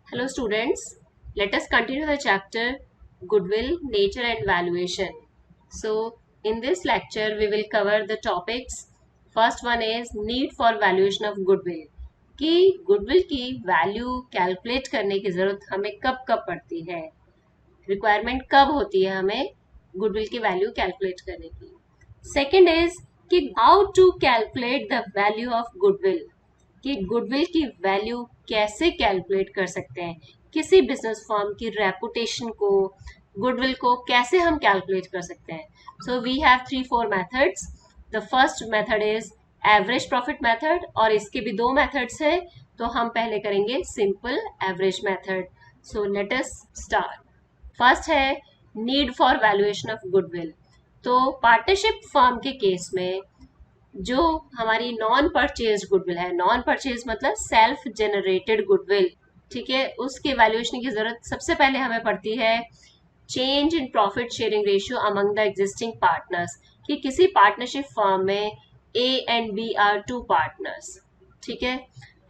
Hello students, let us continue the chapter Goodwill, Nature and Valuation. So in this lecture we will cover the topics. First one is need for valuation of goodwill. कि goodwill की value calculate करने की ज़रूरत हमें कब कब पड़ती है, requirement कब होती है हमें goodwill की value calculate करने की. Second is कि how to calculate the value of goodwill. कि गुडविल की वैल्यू कैसे कैलकुलेट कर सकते हैं, किसी बिजनेस फर्म की रेपुटेशन को, गुडविल को कैसे हम कैलकुलेट कर सकते हैं. So we have 3-4 methods. The first method is average profit method और इसके भी दो मेथड्स है. तो हम पहले करेंगे simple average method. So let us start. First है need for valuation of goodwill. तो पार्टनरशिप फर्म के केस में जो हमारी नॉन परचेज गुडविल है, नॉन परचेज मतलब सेल्फ जनरेटेड गुडविल, ठीक है, उसके वैल्यूएशन की जरूरत सबसे पहले हमें पड़ती है change in profit sharing ratio among the existing partners. कि किसी पार्टनरशिप फर्म में A and B are 2 partners, ठीक है.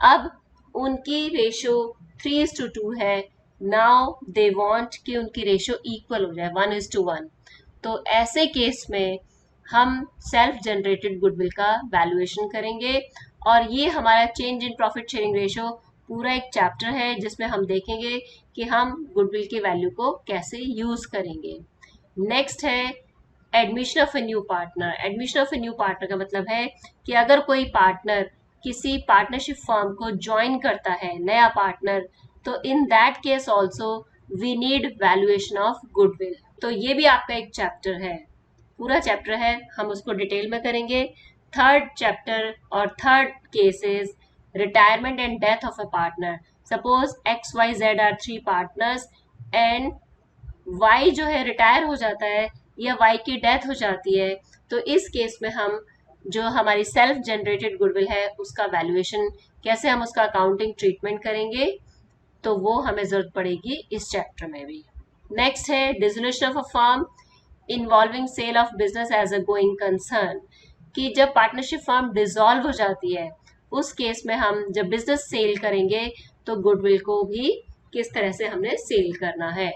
अब उनकी रेशियो 3:2 है. नाउ दे वांट कि उनकी रेशियो इक्वल हो जाए 1:1. तो ऐसे केस में हम सेल्फ जनरेटेड गुडविल का वैल्यूएशन करेंगे और ये हमारा change in profit sharing ratio पूरा एक चैप्टर है जिसमें हम देखेंगे कि हम गुडविल की वैल्यू को कैसे यूज करेंगे. नेक्स्ट है admission of a new partner. Admission of a new partner का मतलब है कि अगर कोई पार्टनर किसी पार्टनरशिप फर्म को ज्वाइन करता है, नया पार्टनर, तो in that case also we need valuation of goodwill. तो ये भी आपका एक चैप्टर है, पूरा चैप्टर है, हम उसको डिटेल में करेंगे. थर्ड चैप्टर और third case is retirement and death of a partner. Suppose XYZ are 3 partners and Y जो है रिटायर हो जाता है या Y की डेथ हो जाती है. तो इस केस में हम जो हमारी सेल्फ जनरेटेड गुडविल है उसका वैल्यूएशन कैसे, हम उसका अकाउंटिंग ट्रीटमेंट करेंगे, तो वो हमें जरूरत पड़ेगी इस चैप्टर में भी. नेक्स्ट है dissolution of a firm involving sale of business as a going concern. कि जब पार्टनरशिप फर्म डिसॉल्व हो जाती है उस केस में हम जब बिजनेस सेल करेंगे तो गुडविल को भी किस तरह से हमने सेल करना है,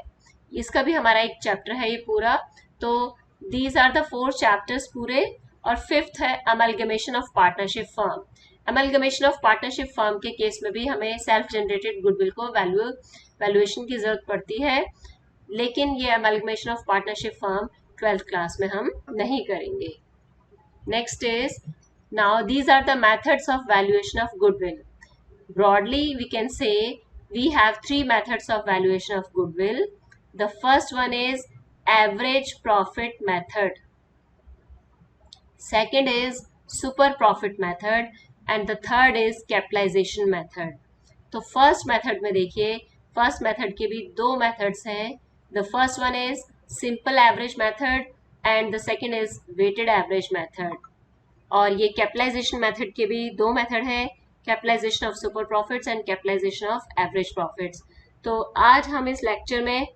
इसका भी हमारा एक चैप्टर है ये पूरा. तो दीज आर द 4 चैप्टर्स पूरे. और फिफ्थ है amalgamation of partnership firm. Amalgamation of partnership firm के केस में भी हमें सेल्फ जनरेटेड गुडविल को वैल्यूएशन की जरूरत पड़ती है, लेकिन ये amalgamation of partnership firm 12th class में हम नहीं करेंगे. Next is now these are the methods of valuation of goodwill. Broadly we can say we have 3 methods of valuation of goodwill. The first one is average profit method. Second is super profit method and the third is capitalization method. तो first method में देखिए, first method के भी 2 methods हैं. The first one is simple average method and the second is weighted average method. और ये capitalization method के भी 2 method हैं, capitalisation of super profits and capitalisation of average profits. तो आज हम इस लेक्चर में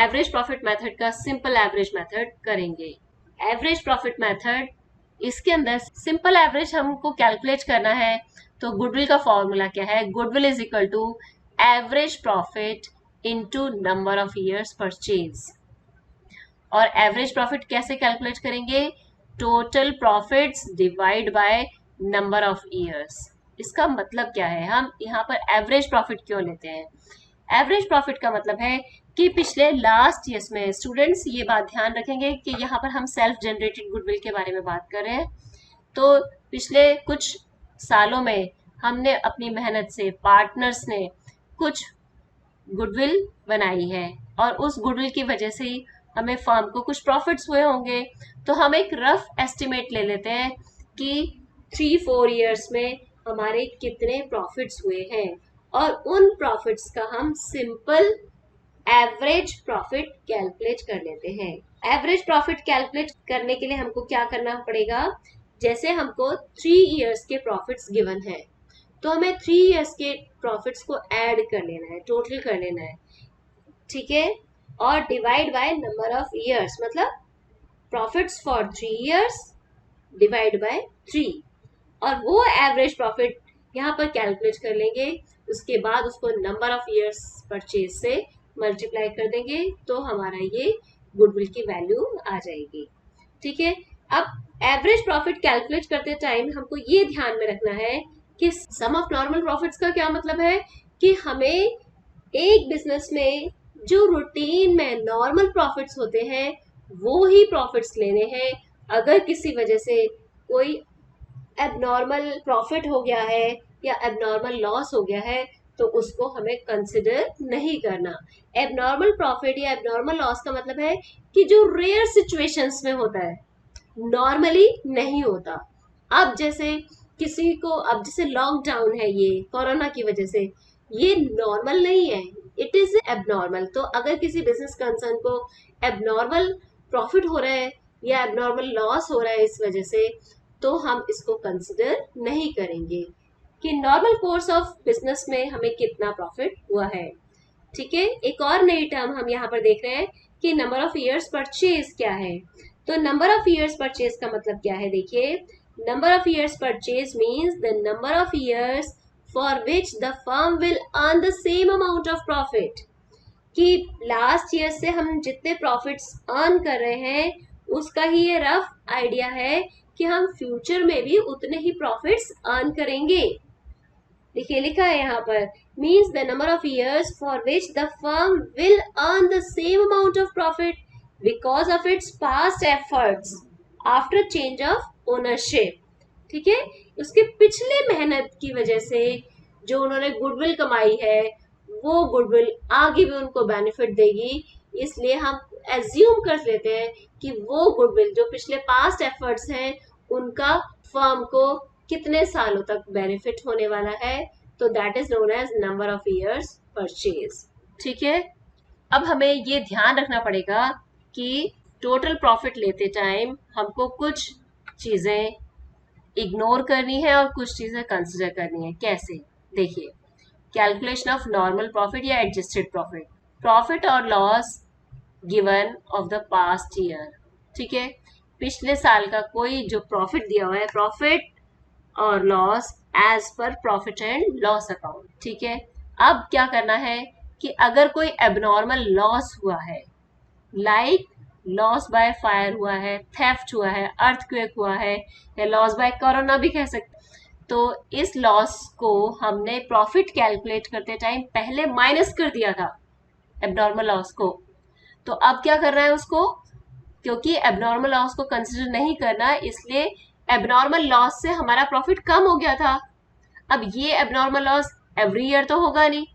एवरेज प्रॉफिट मेथड का सिंपल एवरेज मेथड करेंगे. एवरेज प्रॉफिट मेथड, इसके अंदर सिंपल एवरेज हमको कैलकुलेट करना है. तो गुडविल का फॉर्मूला क्या है, goodwill is equal to average profit into number of years purchase. और एवरेज प्रॉफिट कैसे कैलकुलेट करेंगे, total profits divide by number of years. इसका मतलब क्या है, हम यहाँ पर एवरेज प्रॉफिट क्यों लेते हैं. एवरेज प्रॉफिट का मतलब है कि पिछले लास्ट ईयर्स में, स्टूडेंट्स ये बात ध्यान रखेंगे कि यहाँ पर हम सेल्फ जनरेटेड गुडविल के बारे में बात कर रहे हैं. तो पिछले कुछ सालों में हमने अपनी मेहनत से, पार्टनर्स ने कुछ गुडविल बनाई है और उस गुडविल की वजह से ही हमें फर्म को कुछ प्रॉफिट्स हुए होंगे. तो हम एक रफ एस्टिमेट ले लेते हैं कि 3-4 ईयर्स में हमारे कितने प्रॉफिट्स हुए हैं और उन प्रॉफिट्स का हम सिंपल एवरेज प्रॉफिट कैलकुलेट कर लेते हैं. एवरेज प्रॉफिट कैलकुलेट करने के लिए हमको क्या करना पड़ेगा, जैसे हमको 3 ईयर्स के प्रॉफिट्स गिवन है तो हमें 3 ईयर्स के प्रॉफिट्स को ऐड कर लेना है, टोटल कर लेना है, ठीक है. और divide by number of years, मतलब profits for 3 years divide by 3. और वो एवरेज प्रॉफिट यहाँ पर कैलकुलेट कर लेंगे उसके बाद उसको नंबर ऑफ ईयर्स परचेज से मल्टीप्लाई कर देंगे तो हमारा ये गुडविल की वैल्यू आ जाएगी। ठीक है, अब एवरेज प्रॉफिट कैलकुलेट करते टाइम हमको ये ध्यान में रखना है कि सम ऑफ नॉर्मल प्रॉफिट्स का क्या मतलब है कि हमें एक बिजनेस में जो रूटीन में नॉर्मल प्रॉफिट्स होते हैं वो ही प्रॉफिट्स लेने हैं। अगर किसी वजह से कोई एबनॉर्मल प्रॉफिट हो गया है या एबनॉर्मल लॉस हो गया है तो उसको हमें कंसिडर नहीं करना। एबनॉर्मल प्रॉफिट या एबनॉर्मल लॉस का मतलब है कि जो रेयर सिचुएशंस में होता है, नॉर्मली नहीं होता। अब जैसे किसी को, अब जैसे लॉकडाउन है ये कोरोना की वजह से, ये नॉर्मल नहीं है, इट इज एबनॉर्मल। तो अगर किसी बिजनेस कंसर्न को एबनॉर्मल प्रॉफिट हो रहा है या एबनॉर्मल लॉस हो रहा है इस वजह से, तो हम इसको कंसिडर नहीं करेंगे कि नॉर्मल कोर्स ऑफ बिजनेस में हमें कितना प्रॉफिट हुआ है। ठीक है, एक और नई टर्म हम यहाँ पर देख रहे हैं कि नंबर ऑफ ईयर्स परचेज क्या है। तो नंबर ऑफ ईयर्स परचेज का मतलब क्या है, देखिए, number of years purchase means the number of years for which the firm will earn the same amount of profit. कि लास्ट ईयर से हम जितने प्रॉफिट्स अर्न कर रहे हैं उसका ही ये रफ आइडिया है कि हम फ्यूचर में भी उतने ही प्रॉफिट्स अर्न करेंगे। देखिए लिखा है यहाँ पर, means the number of years for which the firm will earn the same amount of profit because of its past efforts after change of ownership. ठीक है, उसके पिछले मेहनत की वजह से जो उन्होंने गुडविल कमाई है वो गुडविल आगे भी उनको बेनिफिट देगी, इसलिए हम एज्यूम कर लेते हैं कि वो गुडविल जो पिछले पास्ट एफर्ट्स हैं उनका फर्म को कितने सालों तक बेनिफिट होने वाला है, तो that is known as number of years purchase. ठीक है, अब हमें ये ध्यान रखना पड़ेगा कि टोटल प्रॉफिट लेते टाइम हमको कुछ चीजें इग्नोर करनी है और कुछ चीजें कंसिडर करनी है। कैसे, देखिए, कैलकुलेशन ऑफ नॉर्मल प्रॉफिट या एडजस्टेड प्रॉफिट, प्रॉफिट और loss given of the past year. ठीक है, पिछले साल का कोई जो प्रॉफिट दिया हुआ है, प्रॉफिट और loss as per profit and loss account. ठीक है, अब क्या करना है कि अगर कोई एबनॉर्मल लॉस हुआ है, लाइक लॉस बाय फायर हुआ है, थेफ्ट हुआ है, अर्थक्वेक हुआ है, या लॉस बाय कोरोना भी कह सकते, तो इस लॉस को हमने प्रॉफिट कैलकुलेट करते टाइम पहले माइनस कर दिया था एबनॉर्मल लॉस को। तो अब क्या कर रहा है उसको, क्योंकि एबनॉर्मल लॉस को कंसिडर नहीं करना, इसलिए एबनॉर्मल लॉस से हमारा प्रॉफिट कम हो गया था। अब ये एबनॉर्मल लॉस एवरी ईयर तो होगा नहीं,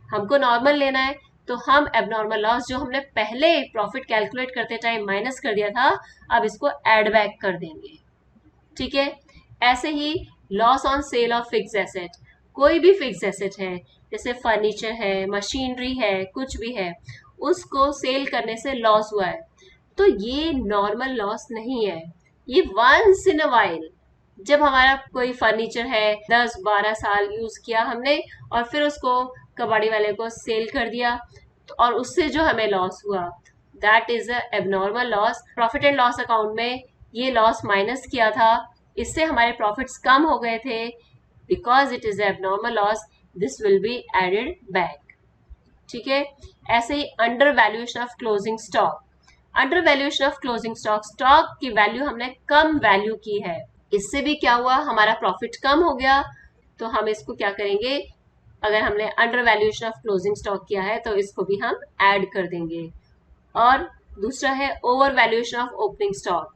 हमको नॉर्मल लेना है, तो हम एबनॉर्मल लॉस जो हमने पहले प्रॉफिट कैलकुलेट करते टाइम माइनस कर दिया था, अब इसको एड बैक कर देंगे। ठीक है, ऐसे ही loss on sale of fix asset, कोई भी फिक्स एसेट है जैसे फर्नीचर है, मशीनरी है, कुछ भी है, उसको सेल करने से लॉस हुआ है, तो ये नॉर्मल लॉस नहीं है, ये वंस इन अ वाइल, जब हमारा कोई फर्नीचर है 10-12 साल यूज किया हमने और फिर उसको कबाड़ी वाले को सेल कर दिया, तो और उससे जो हमें लॉस हुआ, that is a abnormal loss. Profit and loss account में ये लॉस माइनस किया था, इससे हमारे प्रॉफिट्स कम हो गए थे, because it is abnormal loss, this will be added back. ठीक है, ऐसे ही under valuation of closing stock, under valuation of closing stock, stock की वैल्यू हमने कम वैल्यू की है, इससे भी क्या हुआ, हमारा प्रॉफिट कम हो गया, तो हम इसको क्या करेंगे, अगर हमने under valuation of closing stock किया है तो इसको भी हम ऐड कर देंगे। और दूसरा है over valuation of opening stock,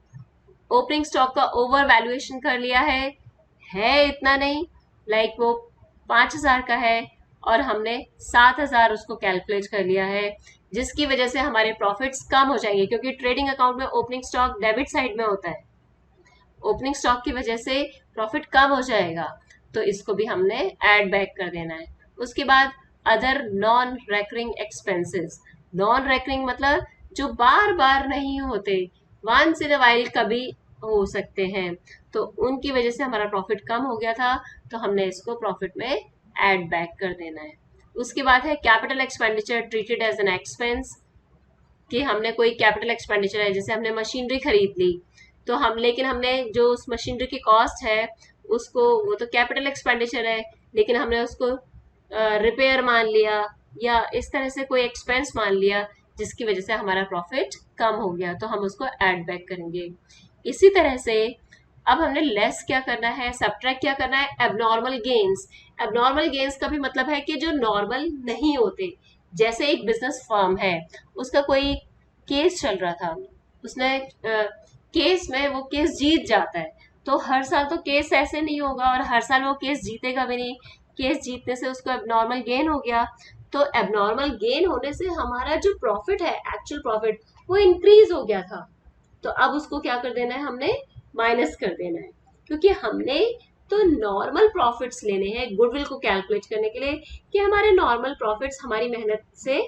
opening stock का ओवर वैल्यूएशन कर लिया है इतना नहीं, लाइक वो 5,000 का है और हमने 7,000 उसको कैलकुलेट कर लिया है, जिसकी वजह से हमारे प्रॉफिट्स कम हो जाएंगे, क्योंकि ट्रेडिंग अकाउंट में ओपनिंग स्टॉक डेबिट साइड में होता है, ओपनिंग स्टॉक की वजह से प्रॉफिट कम हो जाएगा, तो इसको भी हमने ऐड बैक कर देना है। उसके बाद other non recurring expenses, non recurring मतलब जो बार बार नहीं होते, वंस इन अ वाइल कभी हो सकते हैं, तो उनकी वजह से हमारा प्रॉफिट कम हो गया था, तो हमने इसको प्रॉफिट में ऐड बैक कर देना है। उसके बाद है capital expenditure treated as an expense, कि हमने कोई कैपिटल एक्सपेंडिचर है, जैसे हमने मशीनरी खरीद ली, तो लेकिन हमने जो उस मशीनरी की कॉस्ट है उसको, वो तो कैपिटल एक्सपेंडिचर है, लेकिन हमने उसको रिपेयर मान लिया या इस तरह से कोई एक्सपेंस मान लिया जिसकी वजह से हमारा प्रॉफिट कम हो गया, तो हम उसको ऐड बैक करेंगे। इसी तरह से अब हमने लेस क्या करना है, सब्ट्रैक्ट क्या करना है, एबनॉर्मल गेन्स। एबनॉर्मल गेन्स का भी मतलब है कि जो नॉर्मल नहीं होते। जैसे एक बिजनेस फर्म है, उसका कोई केस चल रहा था, उसने केस में वो केस जीत जाता है, तो हर साल तो केस ऐसे नहीं होगा और हर साल वो केस जीतेगा भी नहीं। केस जीतने से उसको एबनॉर्मल गेन हो गया, तो एबनॉर्मल गेन होने से हमारा जो प्रॉफिट है, एक्चुअल प्रॉफिट, वो इंक्रीज हो गया था। तो अब उसको क्या कर देना है, हमने माइनस कर देना है, क्योंकि हमने तो नॉर्मल प्रॉफिट्स लेने हैं गुडविल को कैलकुलेट करने के लिए कि हमारे नॉर्मल प्रॉफिट्स हमारी मेहनत से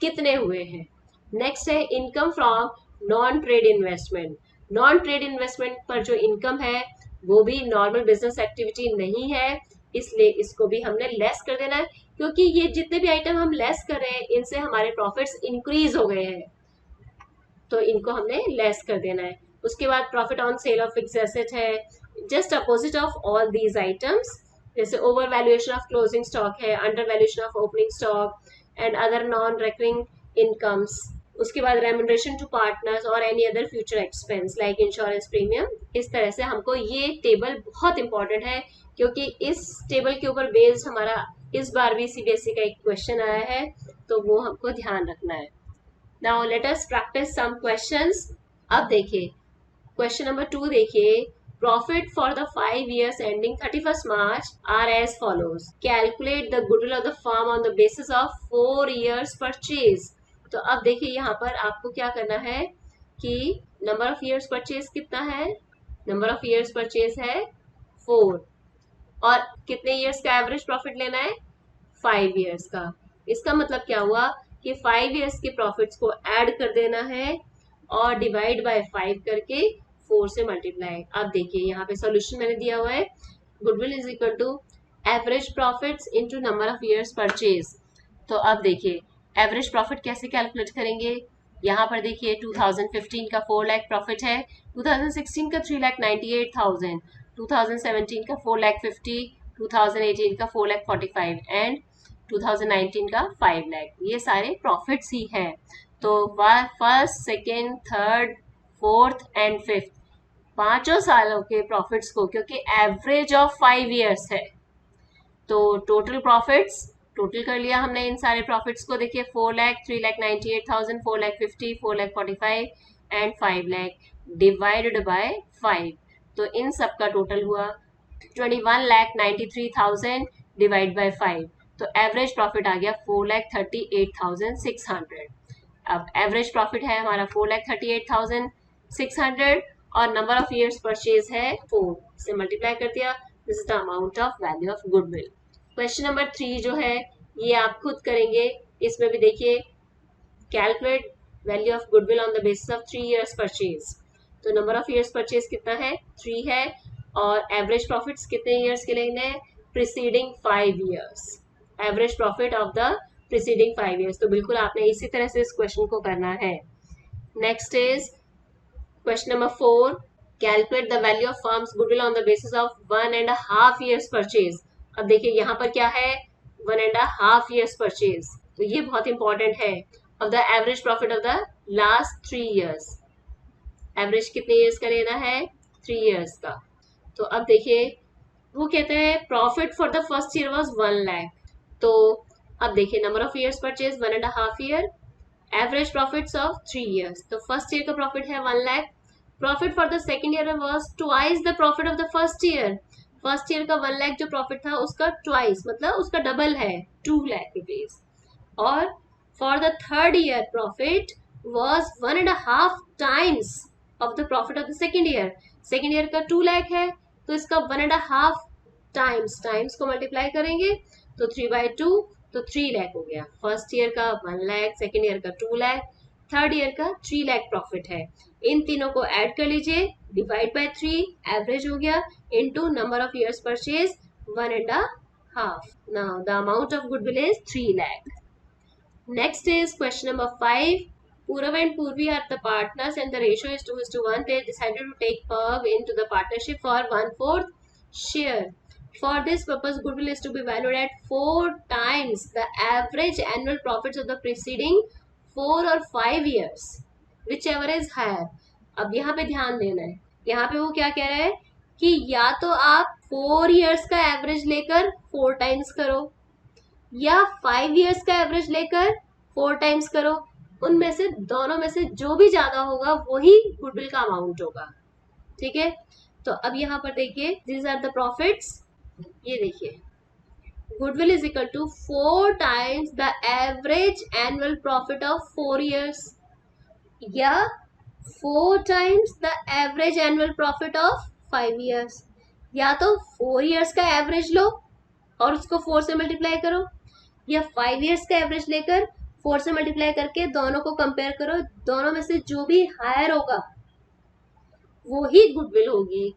कितने हुए हैं। नेक्स्ट है income from non trade investment. Non trade investment पर जो इनकम है वो भी नॉर्मल बिजनेस एक्टिविटी नहीं है, इसलिए इसको भी हमने लेस कर देना है, क्योंकि ये जितने भी आइटम हम लेस कर रहे हैं इनसे हमारे प्रॉफिट्स इंक्रीज हो गए हैं, तो इनको हमने लेस कर देना है। उसके बाद profit on sale of fixed asset है, just opposite of all these items. जैसे over valuation of closing stock है, under valuation of opening stock and other non recurring incomes. उसके बाद रेम्यूनरेशन टू पार्टनर्स और any other future expense like insurance premium. इस तरह से हमको ये टेबल बहुत इंपॉर्टेंट है, क्योंकि इस टेबल के ऊपर बेस्ड हमारा इस बार भी सीबीएसई का एक क्वेश्चन आया है, तो वो हमको ध्यान रखना है। Now let us practice some questions. अब देखिए क्वेश्चन नंबर 2 देखिए, profit for the 5 years ending 31st March are as follows. Calculate the goodwill of the firm on the basis of 4 years purchase. तो अब देखिए यहाँ पर आपको क्या करना है कि नंबर ऑफ ईयर्स परचेज कितना है, नंबर ऑफ ईयर्स परचेज है 4, और कितने ईयर्स का एवरेज प्रॉफिट लेना है, 5 ईयर्स का। इसका मतलब क्या हुआ कि 5 ईयर्स के प्रॉफिट्स को ऐड कर देना है और डिवाइड बाय 5 करके 4 से मल्टीप्लाई। अब देखिए यहाँ पे सॉल्यूशन मैंने दिया हुआ है, goodwill is equal to average profits into number of years purchase. तो अब देखिए एवरेज प्रॉफिट कैसे कैलकुलेट करेंगे। यहाँ पर देखिए 2015 का 4 लाख प्रॉफिट है, 2016 का 3,98,000, 2017 का 4,50,000, 2018 का 4,45,000 एंड 2019 का 5 लाख। ये सारे प्रॉफिट्स ही हैं। तो first, second, third, fourth and fifth, पांचों सालों के प्रॉफिट्स को, क्योंकि एवरेज ऑफ 5 ईयर्स है, तो टोटल प्रॉफिट्स टोटल कर लिया हमने इन सारे प्रॉफिट्स को। देखिए 4 lakh, 3,98,000, 4,50,000, 4,45,000 and 5 lakh divided by 5, तो इन सब का टोटल हुआ 21,93,000 डिवाइड बाय 5, तो एवरेज प्रॉफिट आ गया 4,38,600। अब एवरेज प्रॉफिट है हमारा 4,38,600 और नंबर ऑफ ईयर्स परचेज है 4 से मल्टीप्लाई कर दिया, this is the amount of value of goodwill. Question number 3 जो है ये आप खुद करेंगे, इसमें भी देखिए calculate value of goodwill on the basis of 3 years purchase. तो नंबर ऑफ ईयर्स परचेज कितना है, 3 है, और एवरेज प्रॉफिट्स कितने ईयर्स के लेने हैं, preceding 5 years, average profit of the preceding 5 years. तो बिल्कुल आपने इसी तरह से इस क्वेश्चन को करना है। Next is question number 4, calculate the value of firms goodwill on the basis of 1.5 years purchase. अब देखिए यहाँ पर क्या है, 1.5 ईयर्स परचेज, तो ये बहुत इंपॉर्टेंट है। Of the average profit of the last 3 years, average कितने ईयर्स का लेना है, 3 ईयर्स का। तो अब देखिए वो कहते हैं profit for the first year was 1 lakh, तो अब देखिए number of years purchase 1.5 year, average profits of 3 years, तो फर्स्ट ईयर का प्रॉफिट है 1 lakh. Profit for the second year was twice the profit of the first year, first year का 1 लाख जो profit था उसका ट्वाइस मतलब उसका डबल है, 2 लाख रुपीज। और for the third year profit was 1.5 times of the profit of the second year, second year का 2 लाख है, तो इसका 1.5 टाइम्स, टाइम्स को मल्टीप्लाई करेंगे तो 3/2, तो 3 लाख हो गया। फर्स्ट ईयर का 1 लाख, सेकेंड ईयर का 2 लाख, थर्ड ईयर का 3 लाख प्रॉफिट है। इन तीनों को ऐड कर लीजिए, डिवाइड बाय 3, एवरेज हो गया, into number of years purchase 1.5। Now the amount of goodwill is 3 lakh. Next is question number 5, Purav and Purvi are the partners and the ratio is 2:1. They decided to take Purav into the partnership for 1/4 share. For this purpose, goodwill is to be valued at 4 times the average annual profits of the preceding 4 or 5 years, whichever is higher. अब यहाँ पे ध्यान देना है, यहाँ पे वो क्या कह रहा है कि या तो आप 4 years का एवरेज लेकर 4 टाइम्स करो या 5 years का एवरेज लेकर 4 टाइम्स करो, उनमें से दोनों में से जो भी ज्यादा होगा वही गुडविल का अमाउंट होगा, ठीक है। तो अब यहाँ पर देखिए, दिस आर द प्रॉफिट्स, ये देखिए, goodwill is equal to 4 times the average annual profit of 4 years या 4 times the average annual profit of 5 years, या तो 4 years का एवरेज लो और उसको 4 से मल्टीप्लाई करो, या 5 years का एवरेज लेकर 4 से मल्टीप्लाई करके दोनों को कंपेयर करो, दोनों में से जो भी हायर होगा वो ही गुडविल होगी।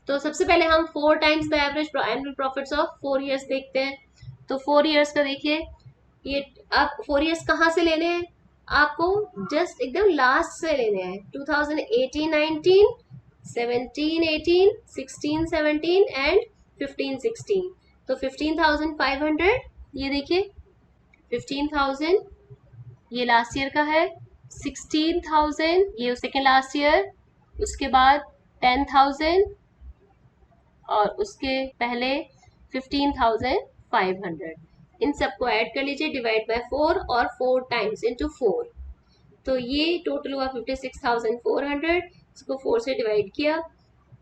तो सबसे पहले हम 4 times the average annual profits of 4 years देखते हैं। तो 4 years का देखिए, ये आप 4 years कहाँ से लेने हैं, आपको जस्ट एकदम लास्ट से लेने हैं, 2018-19, 17-18, 16-17 एंड 15-16। तो 15,500, ये देखिए 15,000 ये लास्ट ईयर का है, 16,000 ये सेकेंड लास्ट ईयर, उसके बाद 10,000 और उसके पहले 15,500। इन सबको ऐड कर लीजिए, डिवाइड बाय 4 और 4 टाइम्स इनटू 4, तो ये टोटल हुआ 56,400। इसको 4 से डिवाइड किया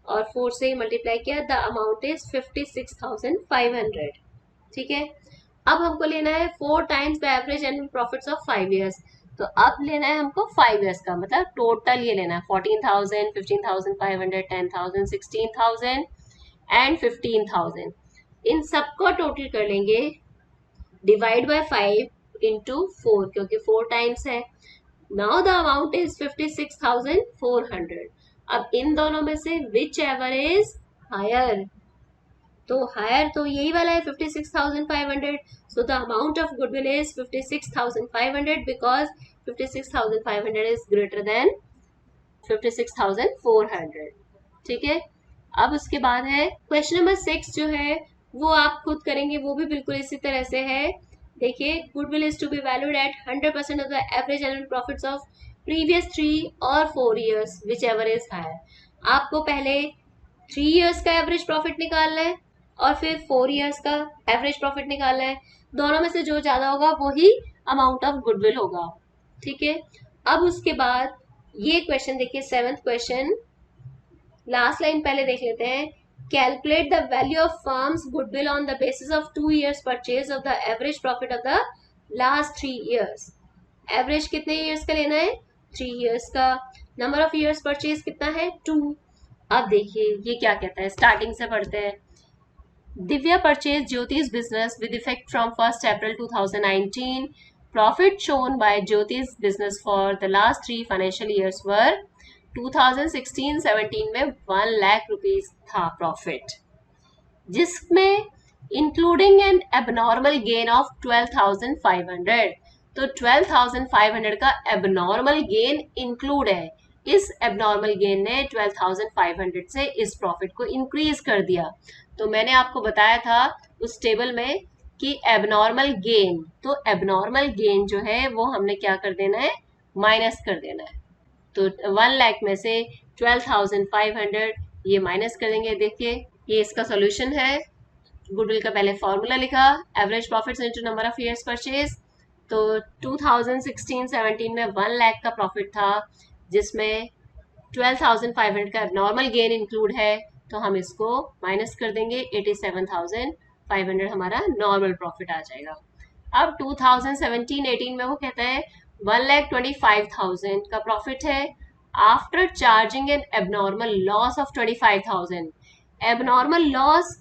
और 4 से मल्टीप्लाई किया, द अमाउंट इज 56,500, ठीक है। अब हमको लेना है 4 times the average annual profits of 5 years। तो अब लेना है हमको 5 years का, मतलब टोटल ये लेना है 14,000, 15,500, 10,000, 16,000 एंड 15,000। इन सबको टोटल कर लेंगे, डिवाइड बाय 5 इंटू 4, क्योंकि 4 टाइम्स है। Now the amount is 56,400। अब इन दोनों में से विच एवर इज हायर, तो हायर तो यही वाला है 56,500। So the amount of goodwill is 56,500 because 56,500 is greater than 56,400, ठीक है। अब उसके बाद है क्वेश्चन नंबर 6, जो है वो आप खुद करेंगे, वो भी बिल्कुल इसी तरह से है। देखिए, goodwill is to be valued at 100% of the average annual profits of previous 3 और 4 years, whichever is higher. आपको पहले 3 years का एवरेज प्रॉफिट निकालना है और फिर 4 years का एवरेज प्रॉफिट निकालना है, दोनों में से जो ज्यादा होगा वही अमाउंट ऑफ गुडविल होगा, ठीक है। अब उसके बाद ये क्वेश्चन देखिए, 7th क्वेश्चन, लास्ट लाइन पहले देख लेते हैं। Calculate the value of firms goodwill on the basis of 2 years purchase of the average profit of the last 3 years। Average कितने ईयर्स का लेना है, 3 years का। नंबर ऑफ ईयर्स परचेज कितना है, 2। अब देखिए ये क्या कहता है, स्टार्टिंग से पढ़ते हैं। Divya purchase Jyoti's business with effect from 1st April 2019. Profit shown by ज्योति's business for the last 3 financial years were 2016-17 में 1 लाख रुपीज था प्रॉफिट, जिसमें including N abnormal gain of 12,500। तो 12,500 का एबनॉर्मल गेन इंक्लूड है। इस एबनॉर्मल गेन ने 12,500 से इस प्रॉफिट को इंक्रीज कर दिया। तो मैंने आपको बताया था उस टेबल में कि एबनॉर्मल गेन, तो एबनॉर्मल गेन जो है वो हमने क्या कर देना है, माइनस कर देना है। तो 1 लाख में से 12,500 ये माइनस कर देंगे। देखिए ये इसका सॉल्यूशन है। गुडविल का पहले फॉर्मूला लिखा, average profits into number of years purchase. तो 2016-17 में 1 लाख का प्रॉफिट था, जिसमें 12,500 का नॉर्मल गेन इंक्लूड है, तो हम इसको माइनस कर देंगे, 87,500 हमारा नॉर्मल प्रॉफिट आ जाएगा। अब 2017-18 में वो कहता है 1,25,000 का प्रॉफिट है after charging N abnormal loss of 25,000। Abnormal loss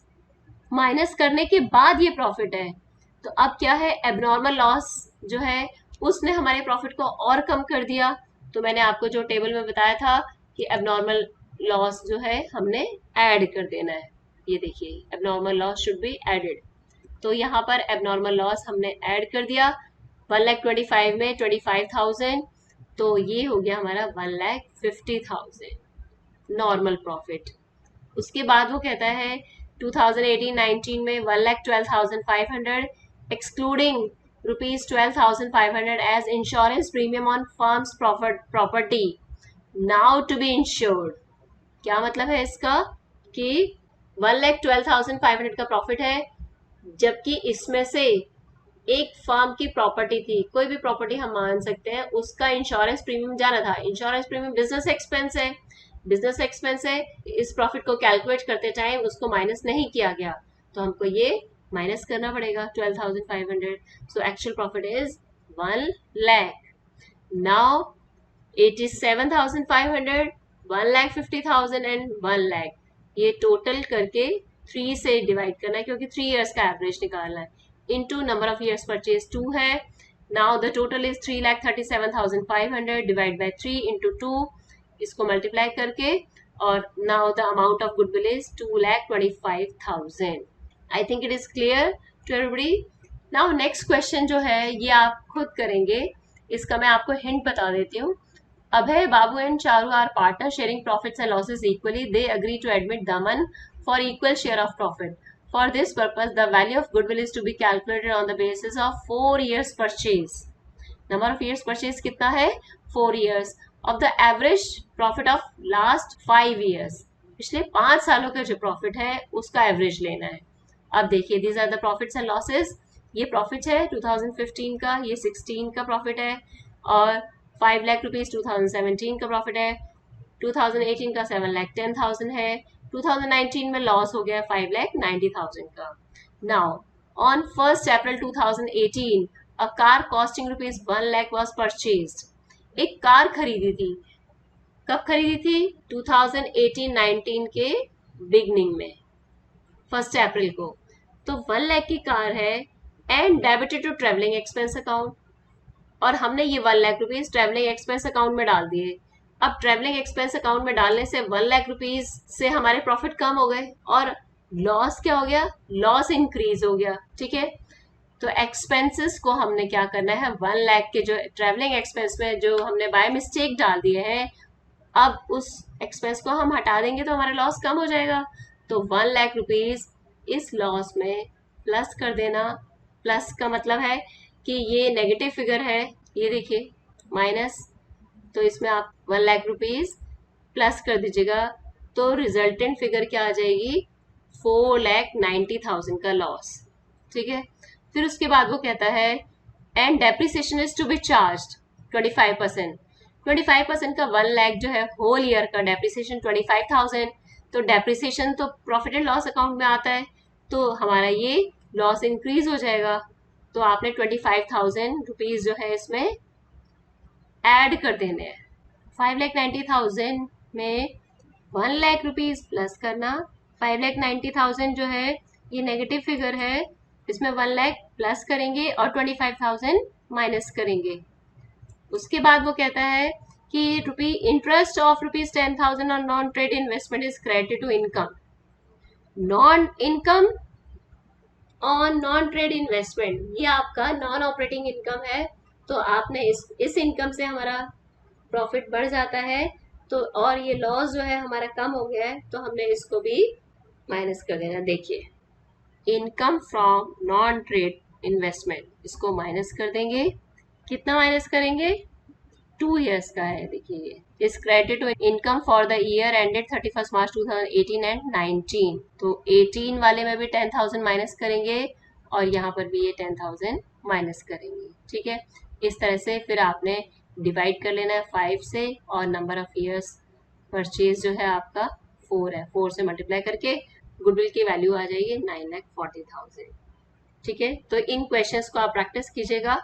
minus करने के बाद ये प्रॉफिट है। तो अब क्या है, एबनॉर्मल लॉस जो है उसने हमारे प्रॉफिट को और कम कर दिया। तो मैंने आपको जो टेबल में बताया था कि एबनॉर्मल लॉस जो है हमने ऐड कर देना है। ये देखिए abnormal loss should be added. तो यहाँ पर एबनॉर्मल लॉस हमने ऐड कर दिया 1,25,000 में 25,000, तो ये हो गया हमारा 1,50,000 नॉर्मल प्रॉफिट। उसके बाद वो कहता है 2018-19 में 1,12,500 excluding ₹12,500 as insurance premium on firm's property now to be insured. क्या मतलब है इसका कि 1,12,500 का प्रॉफिट है, जबकि इसमें से एक फर्म की प्रॉपर्टी थी, कोई भी प्रॉपर्टी हम मान सकते हैं, उसका इंश्योरेंस प्रीमियम जाना था। इंश्योरेंस प्रीमियम बिजनेस एक्सपेंस है, बिजनेस एक्सपेंस है, इस प्रॉफिट को कैलकुलेट करते टाइम उसको माइनस नहीं किया गया, तो हमको ये माइनस करना पड़ेगा 12,500। So actual profit is 1 lakh। Now 87,500, 1,50,000 and 1 lakh, ये टोटल करके 3 से डिवाइड करना है क्योंकि 3 इयर्स का एवरेज निकालना है, into number of years purchase 2 है। Now the total is 3,37,500 divide by 3 into 2, इसको मल्टीप्लाई करके, और now the amount of goodwill is 2,25,000। I think it is clear to everybody. Now next question जो है ये आप खुद करेंगे, इसका मैं आपको हिंट बता देती हूँ। Abhay, Babu and Charu are partners sharing profits and losses equally. They agree to admit Daman for equal share of profit. For this purpose, the value of goodwill is to be calculated on the basis of 4 years purchase. Number of years purchase कितना है? 4 years. Of the average profit of last 5 years. पिछले 5 सालों का जो profit है उसका average लेना है। अब देखिए, these are the profits and losses. ये प्रॉफिट है 2015 का, ये 16 का प्रॉफिट है, और 5 लाख रुपीज 2017 का प्रॉफिट है, 2018 का 7,10,000 है, 2019 में लॉस हो गया 5,90,000 का। Now on 1 April 2018 a car costing ₹1 lakh was purchased. एक कार खरीदी थी, कब खरीदी थी? 2018-19 के बिगनिंग में, 1 April को। तो 1 lakh की कार है and debited to travelling expense account, और हमने ये 1 lakh rupees travelling expense account में डाल दिए। अब ट्रेवलिंग एक्सपेंस अकाउंट में डालने से 1 लाख रुपीज से हमारे प्रॉफिट कम हो गए, और लॉस क्या हो गया? लॉस इंक्रीज हो गया। ठीक है, तो एक्सपेंसेस को हमने क्या करना है, 1 लाख के जो ट्रेवलिंग एक्सपेंस में जो हमने बाय मिस्टेक डाल दिए हैं, अब उस एक्सपेंस को हम हटा देंगे तो हमारा लॉस कम हो जाएगा। तो 1 लाख रुपीज इस लॉस में प्लस कर देना। प्लस का मतलब है कि ये नेगेटिव फिगर है, ये देखिए माइनस, तो इसमें आप 1 लाख रुपीज प्लस कर दीजिएगा, तो रिजल्टेंट फिगर क्या आ जाएगी? 4,90,000 का लॉस। ठीक है, फिर उसके बाद वो कहता है and depreciation is to be charge 25%। 25% का 1 लाख जो है होल ईयर का डेप्रिसिएशन 25,000, तो डेप्रिसिएशन तो प्रॉफिट एंड लॉस अकाउंट में आता है, तो हमारा ये लॉस इंक्रीज हो जाएगा। तो आपने 25,000 रुपीज जो है इसमें ऐड कर देने हैं। 5,90,000 में 1 लाख रुपीज प्लस करना। 5,90,000 जो है ये नेगेटिव फिगर है, इसमें 1 लाख प्लस करेंगे और 25,000 माइनस करेंगे। उसके बाद वो कहता है कि interest of ₹10,000 on non trade investment is credited to income. Non income on non trade investment, ये आपका नॉन ऑपरेटिंग इनकम है, तो आपने इस इनकम से हमारा प्रॉफिट बढ़ जाता है, तो और ये लॉस जो है हमारा कम हो गया है, तो हमने इसको भी माइनस कर देना। देखिए, income from non trade investment, इसको माइनस कर देंगे। कितना माइनस करेंगे? 2 years का है। देखिए, ये is credited to income for the year ended 31 March 2018 and 19। तो 18 वाले में भी 10,000 माइनस करेंगे और यहाँ पर भी ये 10,000 माइनस करेंगे। ठीक है, इस तरह से फिर आपने डिवाइड कर लेना है 5 से, और नंबर ऑफ ईयर्स परचेज जो है आपका 4 है, 4 से मल्टीप्लाई करके गुडविल की वैल्यू आ जाएगी 9,40,000। ठीक है, तो इन क्वेश्चंस को आप प्रैक्टिस कीजिएगा।